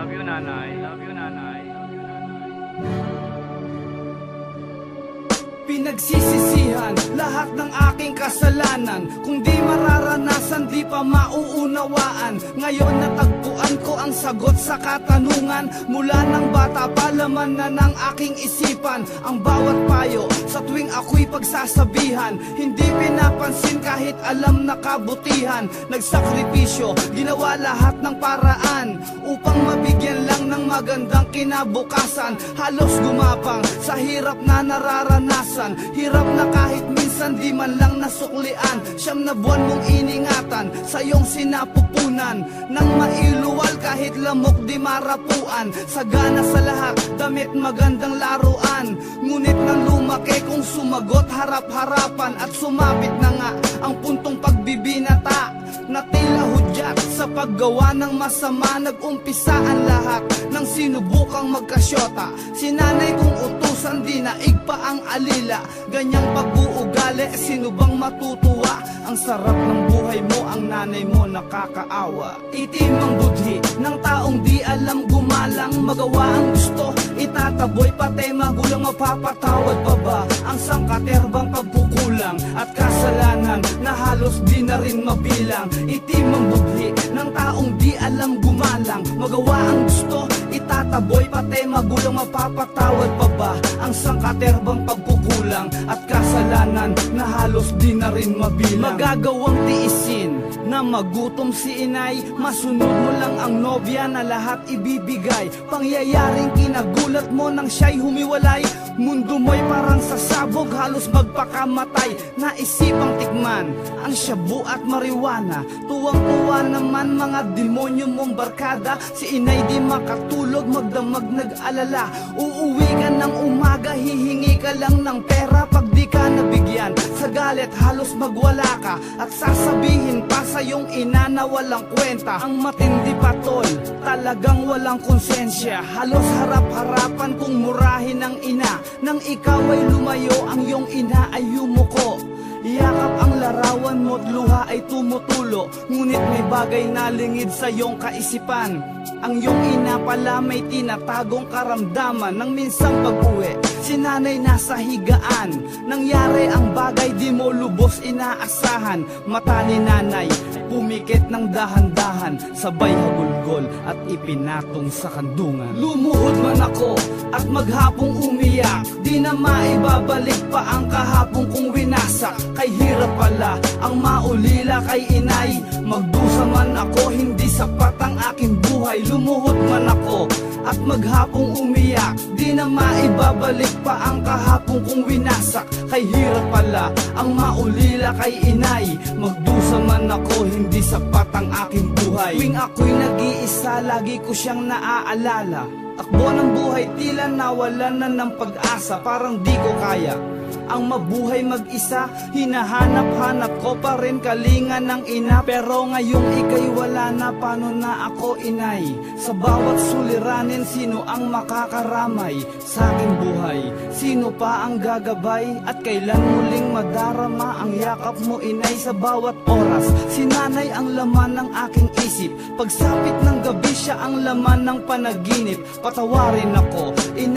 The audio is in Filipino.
Love you, nanay. Love you, nanay. Pinagsisisihan lahat ng aking kasalanan. Kung di mararanasan, di pa mauunawaan. Ngayon natagpuan ko ang sagot sa katanungan. Mula ng bata pa, laman na ng aking isipan ang bawat payo sa tuwing ako'y pagsasabihan. Hindi pinapansin kahit alam na kabutihan. Nagsakripisyo, ginawa lahat ng paraan upang mabigyan lang ng magandang kinabukasan. Halos gumapang sa hirap na nararanasan. Hirap na kahit minsan di man lang nasuklian. Siyam na buwan mong iningatan, sa iyong sinapupunan. Nang mailuwal kahit lamok di marapuan. Sagana sa lahat, damit magandang laruan. Ngunit nang lumaki kung sumagot harap-harapan. At sumabit na nga ang puntong pagbibinata na tila hudyat sa paggawa ng masama. Nag-umpisa ang lahat ng sinubukang magkasyota. Sinanay kong utusan, di naig pa ang alila. Ganyang pag-uugali, sino bang matutuwa? Ang sarap ng buhay mo, ang nanay mo nakakaawa. Itim ang budhi ng taong di alam gumalang. Magawa ang gusto, itataboy pati magulang. Mapapatawad pa ba ang sangkaterbang pagkukulang at kasalanan na halos di na rin mabilang? Itim ang budhi ng taong di alam gumalang. Magawa ang gusto, itataboy pati magulang. Mapapatawad pa ba ang sangkaterbang pagkukulang at kasalanan na halos di na rin mabilang? Magagawang tiisin na magutom si inay. Masunod mo lang ang nobya na lahat ibibigay. Pangyayaring kinagulat mo nang siya'y humiwalay. Mundo mo'y parang sasabog, halos magpakamatay. Naisipang tikman ang shabu at marijuana. Tuwang-tuwa naman mga demonyo mong barkada. Si inay di makatulog, magdamag nag-alala. Uuwi ka ng umaga, hihingi ka lang ng pera. Pag di ka nabigyan, sa galit halos magwala ka. At sasabihin pa sa iyong ina na walang kwenta. Ang matindi pa tol, talagang walang konsensya. Halos harap-harapan kung murahin ng ina. Nang ikaw ay lumayo, ang iyong ina ay yumuko. Yakap ang larawan mo't luha ay tumutulo. Ngunit may bagay na lingid sa iyong kaisipan. Ang iyong ina pala may tinatagong karamdaman. Nang minsang pag-uwi, si nanay nasa higaan. Nangyari ang bagay di mo lubos inaasahan. Mata ni nanay pumikit ng dahan-dahan, sabay hagulgol at ipinatong sa kandungan. Lumuhod man ako at maghapong umiyak. Di na maibabalik pa ang kahapong kong winasak. Kay hirap pala ang maulila kay inay. Magdusa man ako, hindi sapat ang aking buhay. Lumuhod man ako at maghapong umiyak. Di na maibabalik pa ang kahapong kong winasak. Kay hirap pala ang maulila kay inay. Magdusa man ako, hindi sapat ang aking buhay. Tuwing ako'y nag-iisa, lagi ko siyang naaalala. Takbo ng buhay, tila nawalan na ng pag-asa. Parang di ko kaya ang mabuhay mag-isa. Hinahanap-hanap ko pa rin kalinga ng ina. Pero ngayong ika'y wala na, paano na ako inay? Sa bawat suliranin, sino ang makakaramay sa aking buhay? Sino pa ang gagabay? At kailan muling madarama ang yakap mo inay? Sa bawat oras, si nanay ang laman ng aking isip. Pagsapit ng gabi, siya ang laman ng panaginip. Patawarin ako, inay.